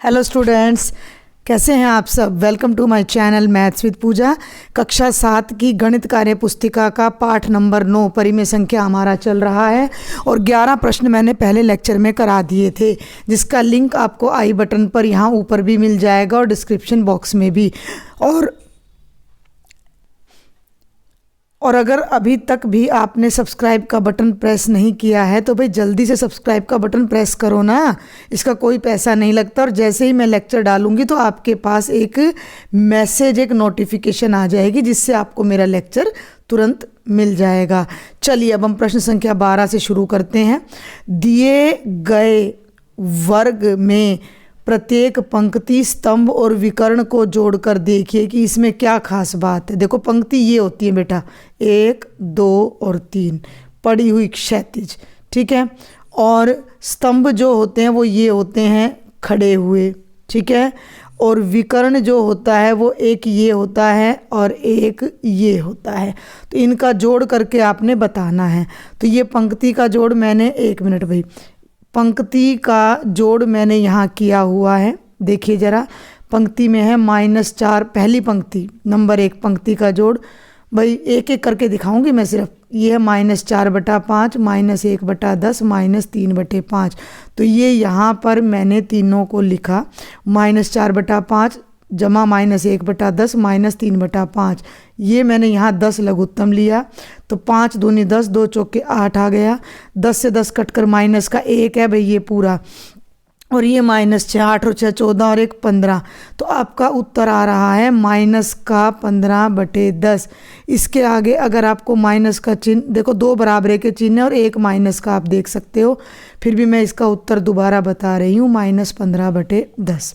Hello students, कैसे हैं आप सब। Welcome to my channel maths with Pooja. कक्षा 7 की गणित कार्य पुस्तिका का पाठ नंबर 9 परिमेय संख्या हमारा चल रहा है और 11 प्रश्न मैंने पहले लेक्चर में करा दिए थे, जिसका लिंक आपको आई बटन पर यहाँ ऊपर भी मिल जाएगा और डिस्क्रिप्शन बॉक्स में भी। और अगर अभी तक भी आपने सब्सक्राइब का बटन प्रेस नहीं किया है तो भाई जल्दी से सब्सक्राइब का बटन प्रेस करो ना, इसका कोई पैसा नहीं लगता। और जैसे ही मैं लेक्चर डालूंगी तो आपके पास एक मैसेज, एक नोटिफिकेशन आ जाएगी जिससे आपको मेरा लेक्चर तुरंत मिल जाएगा। चलिए अब हम प्रश्न संख्या 12 से शुरू करते हैं। दिए गए वर्ग में प्रत्येक पंक्ति, स्तंभ और विकर्ण को जोड़कर देखिए कि इसमें क्या खास बात है। देखो पंक्ति ये होती है बेटा 1, 2 और 3 पड़ी हुई क्षैतिज, ठीक है। और स्तंभ जो होते हैं वो ये होते हैं खड़े हुए, ठीक है। और विकर्ण जो होता है वो एक ये होता है और एक ये होता है। तो इनका जोड़ करके आपने बताना है। तो ये पंक्ति का जोड़ मैंने, एक मिनट भाई, पंक्ति का जोड़ मैंने यहाँ किया हुआ है। देखिए ज़रा, पंक्ति में है -4, पहली पंक्ति नंबर 1 पंक्ति का जोड़। भाई एक एक करके दिखाऊंगी मैं सिर्फ। ये है -4/5, -1/10, -3/5। तो ये यहाँ पर मैंने तीनों को लिखा, -4/5 जमा -1/10 -3/5। ये मैंने यहाँ 10 लघुत्तम लिया तो 5 दूनी 10, 2 चौके 8 आ गया। 10 से 10 कटकर माइनस का 1 है भाई ये पूरा, और ये -6, 8 और 6 14 और 1 15। तो आपका उत्तर आ रहा है -15/10। इसके आगे अगर आपको माइनस का चिन्ह, देखो 2 बराबरे के चिन्ह और 1 माइनस का आप देख सकते हो, फिर भी मैं इसका उत्तर दोबारा बता रही हूँ, -15/10।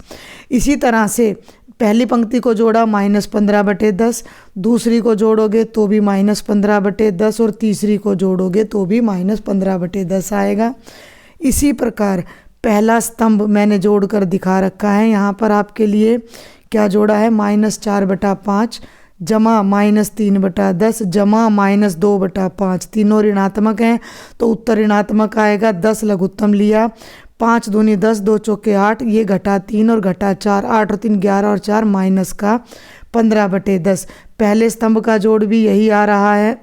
इसी तरह से पहली पंक्ति को जोड़ा -15/10, दूसरी को जोड़ोगे तो भी -15/10 और तीसरी को जोड़ोगे तो भी -15/10 आएगा। इसी प्रकार पहला स्तंभ मैंने जोड़कर दिखा रखा है यहाँ पर आपके लिए। क्या जोड़ा है? -4/5 जमा -3/10 जमा -2/5। तीनों ऋणात्मक हैं तो उत्तर ऋणात्मक आएगा। 10 लघुत्तम लिया, 5 दूनी 10, 2 चौके 8, ये घटा 3 और घटा 4, 8 और 3 11 और 4 माइनस का 15/10। पहले स्तंभ का जोड़ भी यही आ रहा है।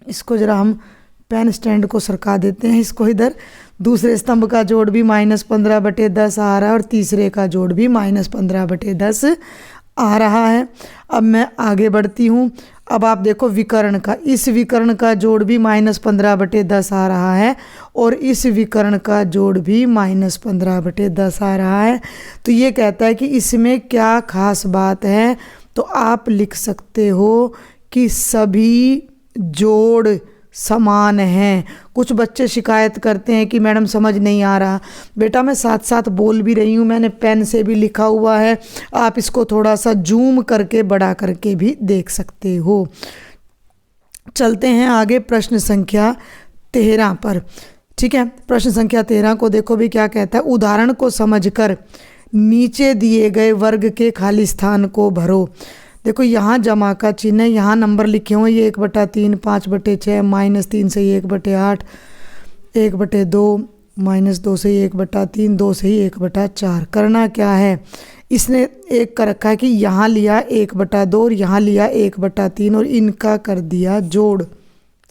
इसको जरा हम पेन स्टैंड को सरका देते हैं, इसको इधर। दूसरे स्तंभ का जोड़ भी -15/10 आ रहा है और तीसरे का जोड़ भी -15/10 आ रहा है। अब मैं आगे बढ़ती हूँ। अब आप देखो विकर्ण का, इस विकर्ण का जोड़ भी -15/10 आ रहा है और इस विकर्ण का जोड़ भी -15/10 आ रहा है। तो ये कहता है कि इसमें क्या खास बात है। तो आप लिख सकते हो कि सभी जोड़ समान हैं। कुछ बच्चे शिकायत करते हैं कि मैडम समझ नहीं आ रहा। बेटा मैं साथ साथ बोल भी रही हूँ, मैंने पेन से भी लिखा हुआ है, आप इसको थोड़ा सा जूम करके बड़ा करके भी देख सकते हो। चलते हैं आगे प्रश्न संख्या 13 पर, ठीक है। प्रश्न संख्या 13 को देखो भी क्या कहता है। उदाहरण को समझकर नीचे दिए गए वर्ग के खाली स्थान को भरो। देखो यहाँ जमा का चिन्ह है, यहाँ नंबर लिखे हुए, ये 1/3, 5/6, -3 से 1/8, 1/2, -2 से 1/3, 2 से 1/4। करना क्या है, इसने एक कर रखा है कि यहाँ लिया 1/2 और यहाँ लिया 1/3 और इनका कर दिया जोड़।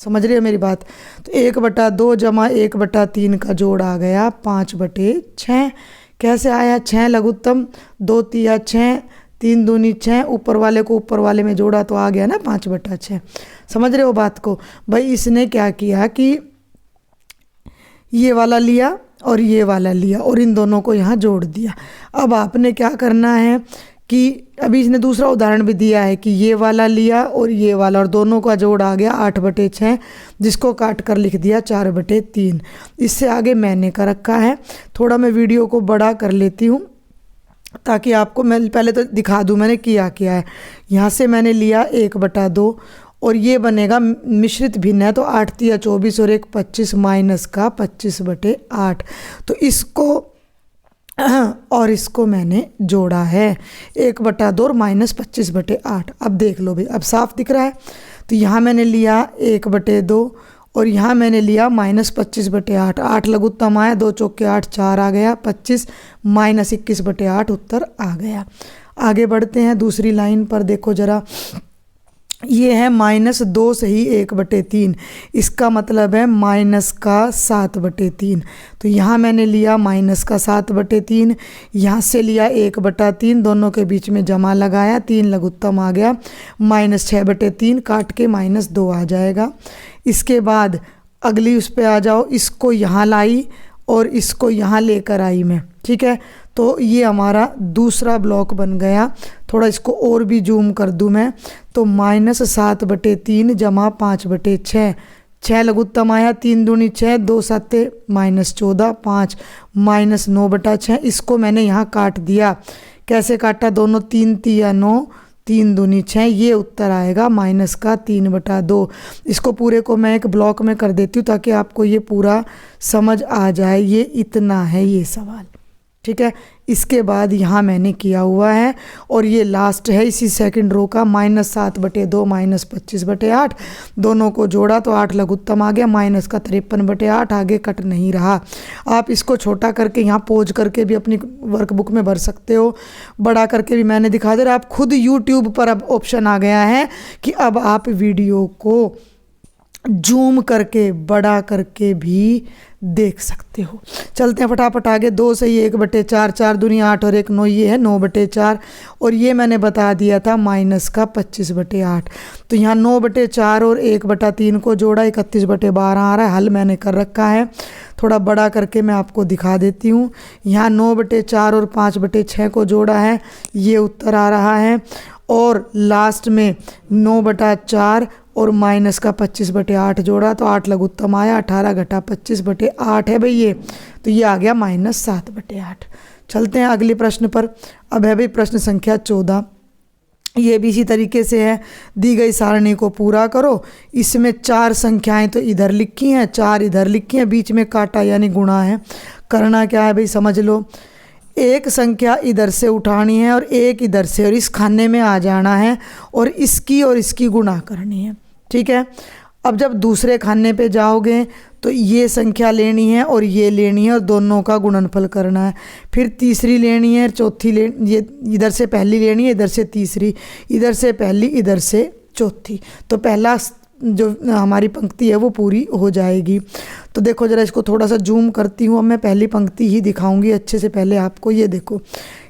समझ रहे हो मेरी बात? तो 1/2 जमा 1/3 का जोड़ आ गया 5/6। कैसे आया? 6 लघुत्तम, 2 तिया 6, 3 दूनी 6, ऊपर वाले को ऊपर वाले में जोड़ा तो आ गया ना 5/6। समझ रहे हो बात को? भाई इसने क्या किया कि ये वाला लिया और ये वाला लिया और इन दोनों को यहाँ जोड़ दिया। अब आपने क्या करना है कि अभी इसने दूसरा उदाहरण भी दिया है कि ये वाला लिया और ये वाला और दोनों का जोड़ आ गया 8/6, जिसको काट कर लिख दिया 4/3। इससे आगे मैंने कर रखा है। थोड़ा मैं वीडियो को बड़ा कर लेती हूँ ताकि आपको, मैं पहले तो दिखा दूं मैंने किया है। यहाँ से मैंने लिया 1/2 और ये बनेगा मिश्रित भिन्न है तो 8 तिया 24 और 1 25 माइनस का 25/8। तो इसको और इसको मैंने जोड़ा है 1/2 और -25/8। अब देख लो भाई, अब साफ दिख रहा है। तो यहाँ मैंने लिया 1/2 और यहाँ मैंने लिया -25/8। 8 लघुत्तम आया, 2 चौके 8, 4 आ गया, 25 -21/8 उत्तर आ गया। आगे बढ़ते हैं दूसरी लाइन पर। देखो ज़रा, ये है -2 सही 1/3, इसका मतलब है माइनस का 7/3। तो यहाँ मैंने लिया माइनस का 7/3, यहाँ से लिया 1/3, दोनों के बीच में जमा लगाया, 3 लघुत्तम आ गया, -6/3 काट के -2 आ जाएगा। इसके बाद अगली उस पे आ जाओ, इसको यहाँ लाई और इसको यहाँ लेकर आई मैं, ठीक है। तो ये हमारा दूसरा ब्लॉक बन गया। थोड़ा इसको और भी जूम कर दूँ मैं, तो -7/3 जमा 5/6, 6 लघुत्तम आया, 3 दूनी 6, 2 7 -14, 5 -9/6। इसको मैंने यहाँ काट दिया। कैसे काटा? दोनों 3 तिया 9, 3 दूनी 6, ये उत्तर आएगा -3/2। इसको पूरे को मैं एक ब्लॉक में कर देती हूँ ताकि आपको ये पूरा समझ आ जाए। ये इतना है ये सवाल, ठीक है। इसके बाद यहाँ मैंने किया हुआ है और ये लास्ट है इसी सेकंड रो का, -7/2 -25/8, दोनों को जोड़ा तो 8 लघुत्तम आ गया, माइनस का 53/8, आगे कट नहीं रहा। आप इसको छोटा करके यहाँ पोज करके भी अपनी वर्कबुक में भर सकते हो, बड़ा करके भी मैंने दिखा दे रहा। आप खुद यूट्यूब पर अब ऑप्शन आ गया है कि अब आप वीडियो को जूम करके बड़ा करके भी देख सकते हो। चलते हैं फटाफट आगे। 2 सही 1/4, 4 दूनी 8 और 1 9, ये है 9/4। और ये मैंने बता दिया था माइनस का 25/8। तो यहाँ 9/4 और 1/3 को जोड़ा, 31/12 आ रहा है। हल मैंने कर रखा है, थोड़ा बड़ा करके मैं आपको दिखा देती हूँ। यहाँ 9/4 और 5/6 को जोड़ा है, ये उत्तर आ रहा है। और लास्ट में 9/4 और माइनस का 25/8 जोड़ा तो 8 लघुत्तम आया, 18 घटा 25/8 है भाई ये, तो ये आ गया -7/8। चलते हैं अगले प्रश्न पर। अब है भाई प्रश्न संख्या 14। ये भी इसी तरीके से है, दी गई सारणी को पूरा करो। इसमें 4 संख्याएं तो इधर लिखी हैं, 4 इधर लिखी हैं, बीच में काटा यानी गुणा है। करना क्या है भाई, समझ लो। एक संख्या इधर से उठानी है और एक इधर से, और इस खाने में आ जाना है और इसकी गुणा करनी है, ठीक है। अब जब दूसरे खाने पे जाओगे तो ये संख्या लेनी है और ये लेनी है और दोनों का गुणनफल करना है। फिर तीसरी लेनी है, चौथी ये इधर से पहली लेनी है, इधर से तीसरी, इधर से पहली, इधर से चौथी। तो पहला जो हमारी पंक्ति है वो पूरी हो जाएगी। तो देखो ज़रा, इसको थोड़ा सा जूम करती हूँ। अब मैं पहली पंक्ति ही दिखाऊंगी अच्छे से पहले आपको। ये देखो,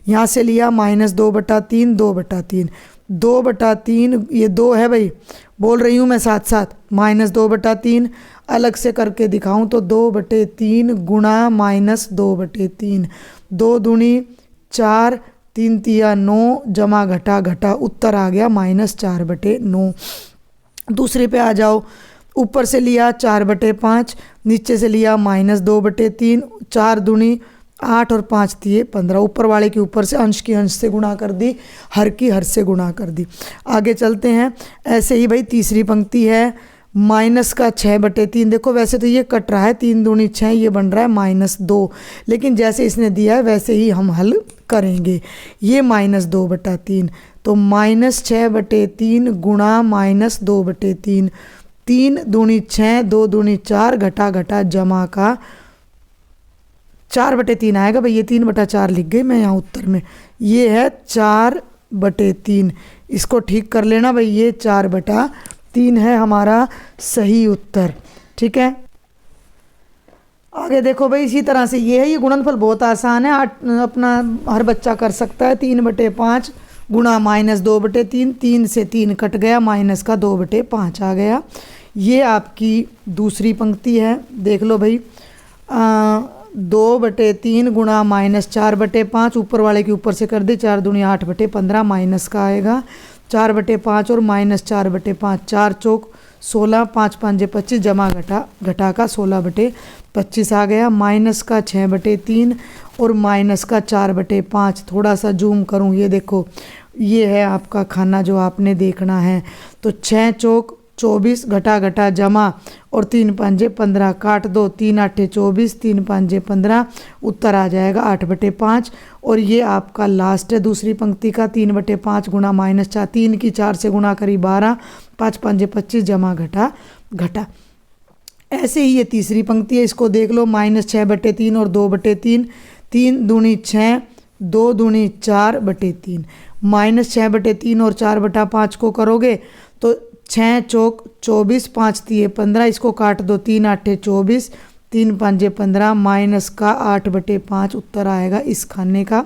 यहाँ से लिया -2/3, 2/3, 2/3, ये 2 है भाई, बोल रही हूँ मैं साथ साथ। -2/3 अलग से करके दिखाऊं तो 2/3 गुणा -2/3, 2 दूनी 4, 3 तिया 9, जमा घटा घटा, उत्तर आ गया -4/9। दूसरे पे आ जाओ। ऊपर से लिया 4/5, नीचे से लिया -2/3, 4 दूनी 8 और 5 तिये 15। ऊपर वाले के ऊपर से अंश की अंश से गुणा कर दी, हर की हर से गुणा कर दी। आगे चलते हैं। ऐसे ही भाई तीसरी पंक्ति है, -6/3। देखो वैसे तो ये कट रहा है, 3 दूनी 6, ये बन रहा है -2, लेकिन जैसे इसने दिया है वैसे ही हम हल करेंगे। ये -2/3, तो -6/3 गुणा -2/3, 3 दूनी 6, 2 दूनी 4, घटा घटा जमा का 4/3 आएगा भाई। ये 3/4 लिख गई मैं यहाँ उत्तर में, ये है 4/3। इसको ठीक कर लेना भाई, ये 4/3 है हमारा सही उत्तर, ठीक है। आगे देखो भाई, इसी तरह से ये है, ये गुणनफल बहुत आसान है, अपना हर बच्चा कर सकता है। 3/5 गुणा -2/3, 3 से 3 कट गया, माइनस का 2/5 आ गया। ये आपकी दूसरी पंक्ति है, देख लो भाई। 2/3 गुणा -4/5, ऊपर वाले के ऊपर से कर दे, 4 दूनी 8/15, माइनस का आएगा 4/5 और -4/5, 4 चौक 16, 5 5 25, जमा घटा घटा का 16/25 आ गया। माइनस का 6/3 और माइनस का 4/5। थोड़ा सा जूम करूँ, ये देखो, ये है आपका खाना जो आपने देखना है। तो 6 चौक 24, घटा घटा जमा और 3 5 15, काट दो, 3 8 24, 3 5 15, उत्तर आ जाएगा 8/5। और ये आपका लास्ट है दूसरी पंक्ति का, 3/5 गुणा -4, 3 की 4 से गुणा करी 12, 5 5 25, जमा घटा घटा। ऐसे ही ये तीसरी पंक्ति है, इसको देख लो, -6/3 और 2/3, 3 दूनी 6, 2 दूनी 4/3, -6/3 और 4/5 को करोगे तो 6 चौक 24, 5 तिये 15, इसको काट दो, 3 आठे 24, 3 पंजे 15, माइनस का 8/5 उत्तर आएगा इस खाने का।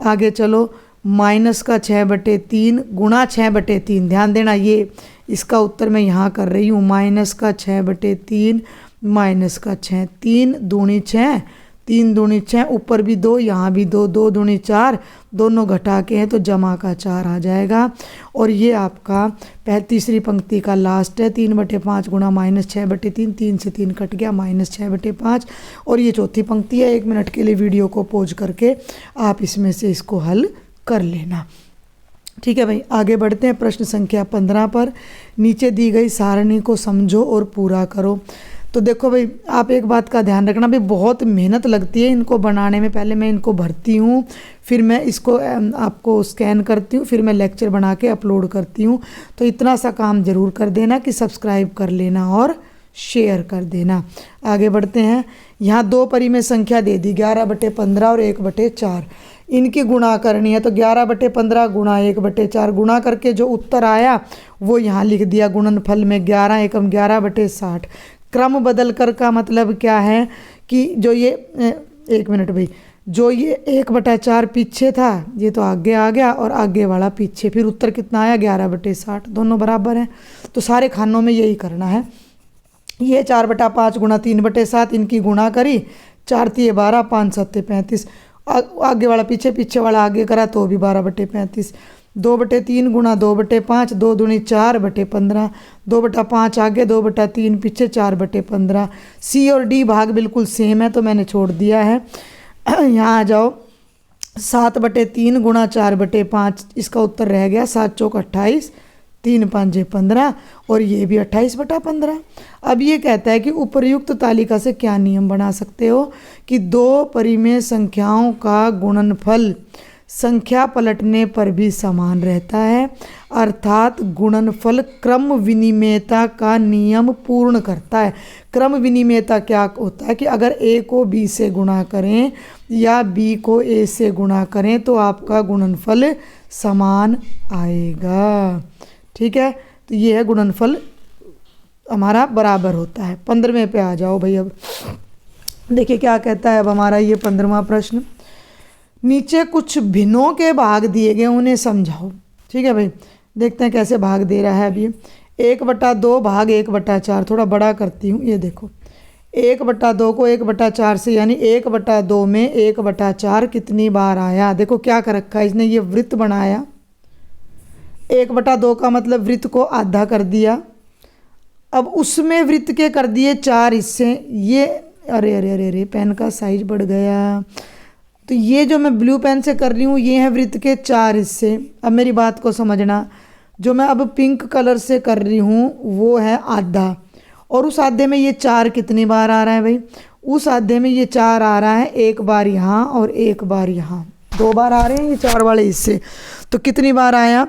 आगे चलो, माइनस का 6/3 गुणा 6/3, ध्यान देना ये इसका उत्तर मैं यहाँ कर रही हूँ, माइनस का 6/3 माइनस का 6, 3 दूनी 6, 3 दूनी 6, ऊपर भी 2 यहाँ भी 2, 2 दूनी 4, दोनों घटा के हैं तो जमा का 4 आ जाएगा। और ये आपका तीसरी पंक्ति का लास्ट है, 3/5 गुणा -6/3, 3 से 3 कट गया, -6/5। और ये चौथी पंक्ति है। 1 मिनट के लिए वीडियो को पॉज करके आप इसमें से इसको हल कर लेना। ठीक है भाई, आगे बढ़ते हैं प्रश्न संख्या 15 पर। नीचे दी गई सारणी को समझो और पूरा करो। तो देखो भाई, आप एक बात का ध्यान रखना भाई, बहुत मेहनत लगती है इनको बनाने में। पहले मैं इनको भरती हूँ, फिर मैं इसको आपको स्कैन करती हूँ, फिर मैं लेक्चर बना के अपलोड करती हूँ। तो इतना सा काम ज़रूर कर देना कि सब्सक्राइब कर लेना और शेयर कर देना। आगे बढ़ते हैं। यहाँ 2 परिमेय संख्या दे दी, 11/15 और 1/4। इनकी गुणा करनी है तो 11/15 गुणा 1/4 गुणा करके जो उत्तर आया वो यहाँ लिख दिया गुणनफल में, 11 एकम 11/60। क्रम बदल कर का मतलब क्या है कि जो ये 1 मिनट भाई, जो ये 1/4 पीछे था ये तो आगे आ गया और आगे वाला पीछे, फिर उत्तर कितना आया 11/60, दोनों बराबर हैं। तो सारे खानों में यही करना है। ये 4/5 गुणा 3/7, इनकी गुणा करी, 4 तिये 12, 5 7 35, आगे वाला पीछे, पीछे वाला आगे करा तो भी 12/35। 2/3 गुणा 2/5, 2 दूनी 4/15, 2/5 आगे 2/3 पीछे, 4/15। सी और डी भाग बिल्कुल सेम है तो मैंने छोड़ दिया है। यहाँ आ जाओ, 7/3 गुणा 4/5, इसका उत्तर रह गया 7 चौक 28, 3 पंजे 15 और ये भी 28/15। अब ये कहता है कि उपर्युक्त तालिका से क्या नियम बना सकते हो कि 2 परिमेय संख्याओं का गुणनफल संख्या पलटने पर भी समान रहता है, अर्थात गुणनफल क्रम विनिमेयता का नियम पूर्ण करता है। क्रम विनिमेयता क्या होता है कि अगर ए को बी से गुणा करें या बी को ए से गुणा करें तो आपका गुणनफल समान आएगा। ठीक है, तो ये है गुणनफल हमारा बराबर होता है। 15वें पे आ जाओ भाई। अब देखिए क्या कहता है अब हमारा ये 15वां प्रश्न। नीचे कुछ भिन्नों के भाग दिए गए, उन्हें समझाओ। ठीक है भाई, देखते हैं कैसे भाग दे रहा है। अब ये 1/2 भाग 1/4, थोड़ा बड़ा करती हूँ। ये देखो 1/2 को 1/4 से, यानी 1/2 में 1/4 कितनी बार आया। देखो क्या कर रखा है इसने, ये वृत्त बनाया। 1/2 का मतलब वृत्त को आधा कर दिया। अब उसमें वृत्त के कर दिए 4 हिस्से। ये अरे अरे अरे अरे, पेन का साइज बढ़ गया। तो ये जो मैं ब्लू पेन से कर रही हूँ ये है वृत्त के 4 हिस्से। अब मेरी बात को समझना, जो मैं अब पिंक कलर से कर रही हूँ वो है आधा, और उस आधे में ये 4 कितनी बार आ रहा है भाई, उस आधे में ये 4 आ रहा है, एक बार यहाँ और एक बार यहाँ, 2 बार आ रहे हैं ये 4 वाले हिस्से। तो कितनी बार आया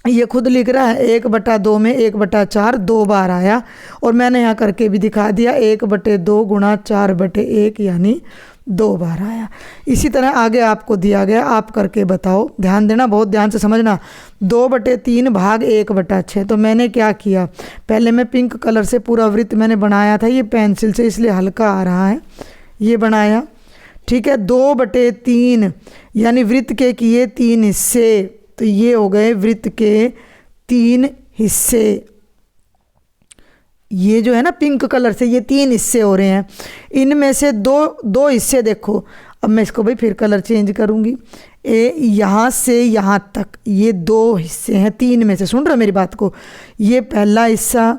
ये खुद लिख रहा है, 1/2 में 1/4 2 बार आया। और मैंने यहाँ करके भी दिखा दिया, 1/2 गुणा 4/1 यानी 2 बार आया। इसी तरह आगे आपको दिया गया, आप करके बताओ। ध्यान देना, बहुत ध्यान से समझना। 2/3 भाग 1/6। तो मैंने क्या किया, पहले मैं पिंक कलर से पूरा वृत्त मैंने बनाया था, ये पेंसिल से इसलिए हल्का आ रहा है, ये बनाया। ठीक है, 2/3 यानी वृत्त के किए 3 हिस्से, तो ये हो गए वृत्त के 3 हिस्से। ये जो है ना पिंक कलर से ये 3 हिस्से हो रहे हैं, इनमें से दो हिस्से देखो। अब मैं इसको भाई फिर कलर चेंज करूँगी। यहाँ से यहाँ तक ये 2 हिस्से हैं 3 में से, सुन रहे मेरी बात को। ये पहला हिस्सा,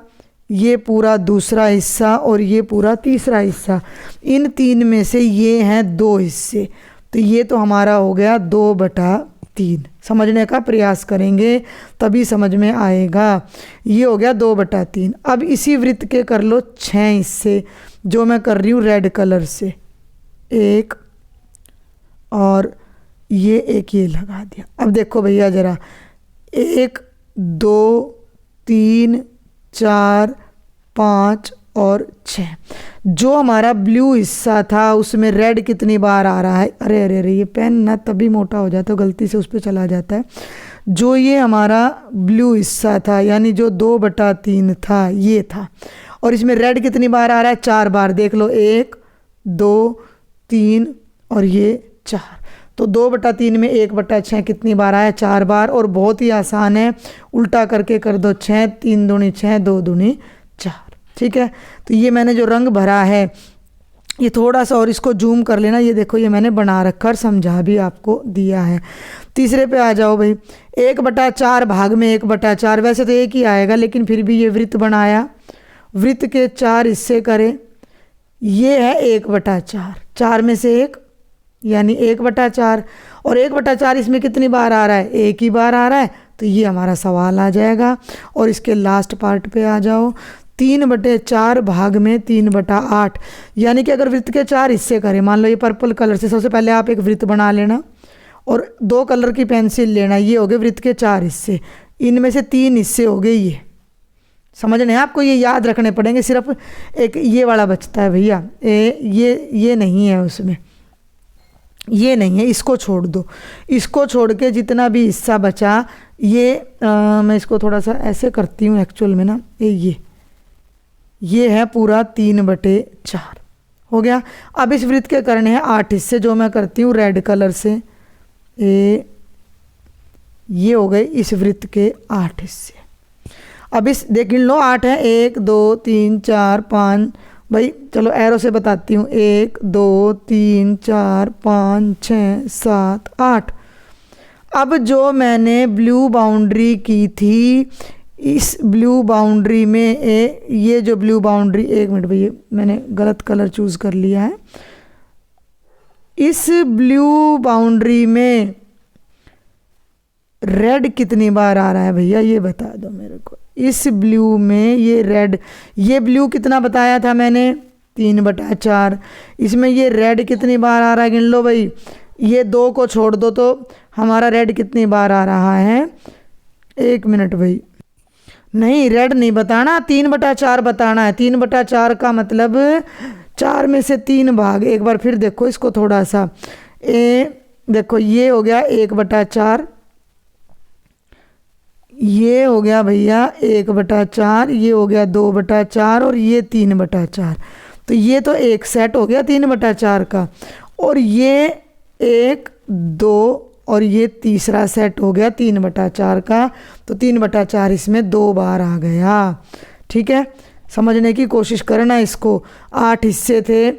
ये पूरा दूसरा हिस्सा और ये पूरा तीसरा हिस्सा। इन 3 में से ये हैं 2 हिस्से, तो ये तो हमारा हो गया 2/3। समझने का प्रयास करेंगे तभी समझ में आएगा। ये हो गया 2/3। अब इसी वृत्त के कर लो 6 हिस्से, जो मैं कर रही हूँ रेड कलर से, 1 और ये एक ये लगा दिया। अब देखो भैया ज़रा, 1 2 3 4 5 और 6। जो हमारा ब्लू हिस्सा था उसमें रेड कितनी बार आ रहा है, अरे अरे अरे ये पेन ना तभी मोटा हो जाता है, गलती से उस पर चला जाता है। जो ये हमारा ब्लू हिस्सा था यानी जो 2/3 था ये था, और इसमें रेड कितनी बार आ रहा है, 4 बार। देख लो 1 2 3 और ये 4। तो 2/3 में 1/6 कितनी बार आया, 4 बार। और बहुत ही आसान है, उल्टा करके कर दो 6, 3 दूनी 6, 2 दूनी 4। ठीक है, तो ये मैंने जो रंग भरा है ये थोड़ा सा और इसको जूम कर लेना, ये देखो ये मैंने बना रखा और समझा भी आपको दिया है। तीसरे पे आ जाओ भाई, 1/4 भाग में 1/4, वैसे तो एक ही आएगा लेकिन फिर भी ये वृत्त बनाया, वृत्त के 4 हिस्से करें, ये है 1/4, 4 में से 1 यानी 1/4, और 1/4 इसमें कितनी बार आ रहा है, एक ही बार आ रहा है। तो ये हमारा सवाल आ जाएगा। और इसके लास्ट पार्ट पे आ जाओ, 3/4 भाग में 3/8, यानी कि अगर वृत्त के 4 हिस्से करें, मान लो ये पर्पल कलर से, सबसे पहले आप एक वृत्त बना लेना और 2 कलर की पेंसिल लेना, ये हो गए वृत्त के 4 हिस्से, इनमें से 3 हिस्से हो गए ये, समझ रहे हैं, आपको ये याद रखने पड़ेंगे। सिर्फ एक ये वाला बचता है भैया, ये नहीं है उसमें, ये नहीं है, इसको छोड़ दो, इसको छोड़ के जितना भी हिस्सा बचा ये मैं इसको थोड़ा सा ऐसे करती हूँ एक्चुअल में ना, ये है पूरा 3/4 हो गया। अब इस वृत्त के करने हैं 8 हिस्से, जो मैं करती हूँ रेड कलर से, ये हो गए इस वृत्त के 8 हिस्से। अब इस देख लो 8 है, 1 2 3 4 5, भाई चलो एरो से बताती हूँ, 1 2 3 4 5 6 7 8। अब जो मैंने ब्लू बाउंड्री की थी, इस ब्लू बाउंड्री में ये जो ब्लू बाउंड्री, 1 मिनट भैया मैंने गलत कलर चूज़ कर लिया है, इस ब्लू बाउंड्री में रेड कितनी बार आ रहा है भैया, ये बता दो मेरे को। इस ब्लू में ये रेड, ये ब्लू कितना बताया था मैंने, 3/4, इसमें ये रेड कितनी बार आ रहा है, गिन लो भाई, ये 2 को छोड़ दो तो हमारा रेड कितनी बार आ रहा है, 1 मिनट भाई, नहीं रेड नहीं बताना, 3/4 बताना है। 3/4 का मतलब 4 में से 3 भाग, एक बार फिर देखो इसको थोड़ा सा, देखो ये हो गया 1/4, ये हो गया भैया 1/4, ये हो गया 2/4 और ये 3/4। तो ये तो एक सेट हो गया 3/4 का, और ये 1 2 और ये तीसरा सेट हो गया 3/4 का। तो 3/4 इसमें 2 बार आ गया। ठीक है, समझने की कोशिश करना इसको। 8 हिस्से थे,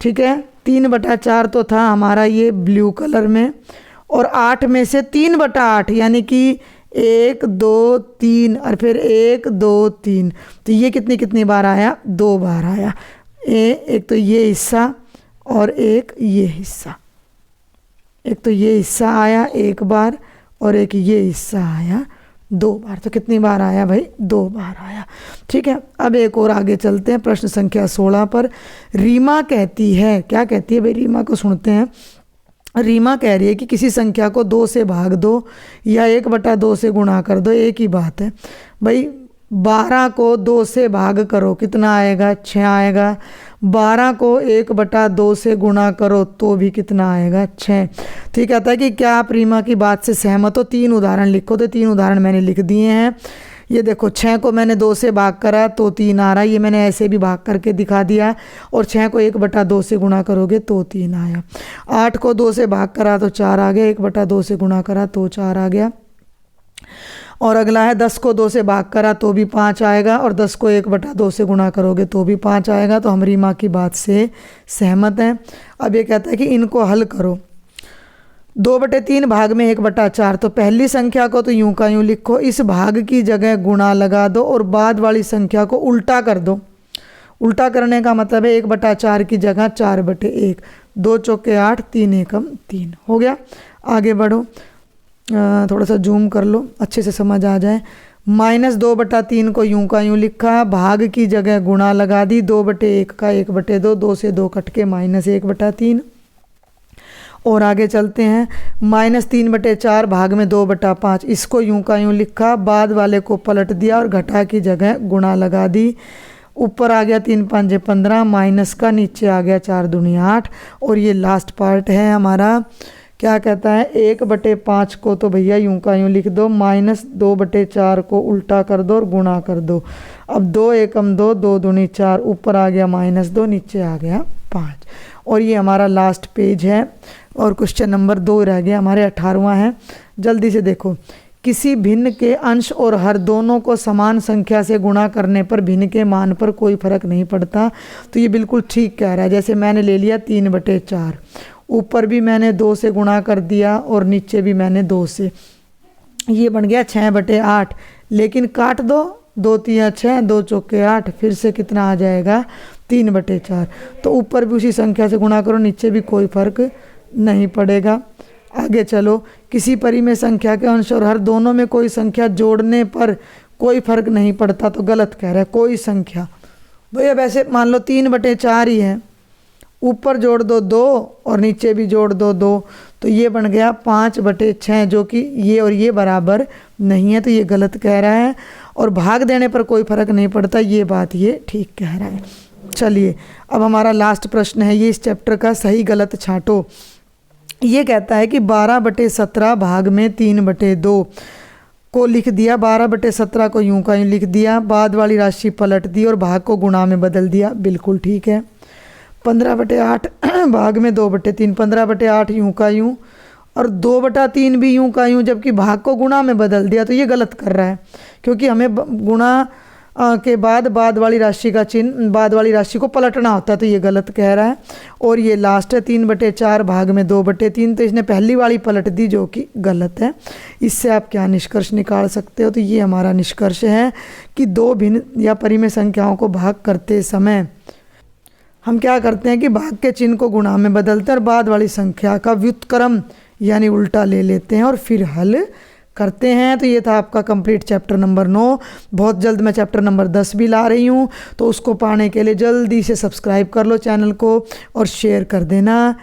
ठीक है, 3/4 तो था हमारा ये ब्लू कलर में, और 8 में से 3/8 यानी कि 1 2 3 और फिर 1 2 3, तो ये कितनी बार आया, 2 बार आया। एक तो ये हिस्सा और एक ये हिस्सा, एक तो ये हिस्सा आया 1 बार और एक ये हिस्सा आया 2 बार। तो कितनी बार आया भाई, 2 बार आया। ठीक है, अब एक और आगे चलते हैं, प्रश्न संख्या 16 पर। रीमा कहती है, क्या कहती है भाई, रीमा को सुनते हैं। रीमा कह रही है कि किसी संख्या को 2 से भाग दो या 1/2 से गुणा कर दो, एक ही बात है भाई। 12 को 2 से भाग करो, कितना आएगा, 6 आएगा। 12 को 1/2 से गुणा करो तो भी कितना आएगा, 6। ठीक कहता है कि क्या आप रीमा की बात से सहमत हो। 3 उदाहरण लिखो, तो 3 उदाहरण मैंने लिख दिए हैं। ये देखो 6 को मैंने 2 से भाग करा तो 3 आ रहा है, ये मैंने ऐसे भी भाग करके दिखा दिया। और 6 को 1/2 से गुणा करोगे तो 3 आया। 8 को 2 से भाग करा तो 4 आ गया, 1/2 से गुणा करा तो 4 आ गया। और अगला है 10 को 2 से भाग करा तो भी 5 आएगा, और 10 को 1/2 से गुणा करोगे तो भी 5 आएगा। तो हम रीमा की बात से सहमत हैं। अब ये कहता है कि इनको हल करो। 2/3 भाग में 1/4, तो पहली संख्या को तो यूं का यूं लिखो, इस भाग की जगह गुणा लगा दो और बाद वाली संख्या को उल्टा कर दो। उल्टा करने का मतलब है 1/4 की जगह 4/1, 2 चौके 8, 3 एकम 3 हो गया। आगे बढ़ो, थोड़ा सा जूम कर लो अच्छे से समझ आ जाए। -2/3 को यूं का यूं लिखा, भाग की जगह गुणा लगा दी, 2/1 का 1/2, 2 से 2 कट के -1/3। और आगे चलते हैं, -3/4 भाग में 2/5, इसको यूं का यूं लिखा, बाद वाले को पलट दिया और घटा की जगह गुणा लगा दी। ऊपर आ गया 3 5 15 माइनस का, नीचे आ गया 4 दूनी 8। और ये लास्ट पार्ट है हमारा, क्या कहता है 1/5 को तो भैया यूं का यूं लिख दो, -2/4 को उल्टा कर दो और गुणा कर दो। अब 2 एकम 2, 2 दूनी 4, ऊपर आ गया -2, नीचे आ गया 5। और ये हमारा लास्ट पेज है और क्वेश्चन नंबर 2 रह गया, हमारे 18वां है। जल्दी से देखो, किसी भिन्न के अंश और हर दोनों को समान संख्या से गुणा करने पर भिन्न के मान पर कोई फर्क नहीं पड़ता। तो ये बिल्कुल ठीक कह रहा है। जैसे मैंने ले लिया 3/4, ऊपर भी मैंने 2 से गुणा कर दिया और नीचे भी मैंने 2 से, ये बन गया 6/8। लेकिन काट दो, 2 3 6, 2 चौके 8, फिर से कितना आ जाएगा 3/4। तो ऊपर भी उसी संख्या से गुणा करो, नीचे भी कोई फर्क नहीं पड़ेगा। आगे चलो, किसी परिमेय संख्या के अंश और हर दोनों में कोई संख्या जोड़ने पर कोई फर्क नहीं पड़ता। तो गलत कह रहा है, कोई संख्या भैया वैसे मान लो 3/4 ही है, ऊपर जोड़ दो 2 और नीचे भी जोड़ दो 2, तो ये बन गया 5/6, जो कि ये और ये बराबर नहीं है। तो ये गलत कह रहा है। और भाग देने पर कोई फर्क नहीं पड़ता, ये बात ये ठीक कह रहा है। चलिए अब हमारा लास्ट प्रश्न है, ये इस चैप्टर का सही गलत छांटो। ये कहता है कि 12/17 भाग में 3/2 को लिख दिया, 12/17 को यूं का यूं लिख दिया, बाद वाली राशि पलट दी और भाग को गुणा में बदल दिया, बिल्कुल ठीक है। 15/8 भाग में 2/3, 15/8 यूं का यूं और 2/3 भी यूं का यूं, जबकि भाग को गुणा में बदल दिया। तो ये गलत कर रहा है, क्योंकि हमें गुणा के बाद वाली राशि का चिन्ह, बाद वाली राशि को पलटना होता है। तो ये गलत कह रहा है। और ये लास्ट है 3/4 भाग में 2/3, तो इसने पहली वाली पलट दी, जो कि गलत है। इससे आप क्या निष्कर्ष निकाल सकते हो? तो ये हमारा निष्कर्ष है कि 2 भिन्न या परिमेय संख्याओं को भाग करते समय हम क्या करते हैं कि भाग के चिन्ह को गुणा में बदलते हैं और बाद वाली संख्या का व्युत्क्रम यानी उल्टा ले लेते हैं और फिर हल करते हैं। तो ये था आपका कंप्लीट चैप्टर नंबर 9। बहुत जल्द मैं चैप्टर नंबर 10 भी ला रही हूँ, तो उसको पाने के लिए जल्दी से सब्सक्राइब कर लो चैनल को और शेयर कर देना।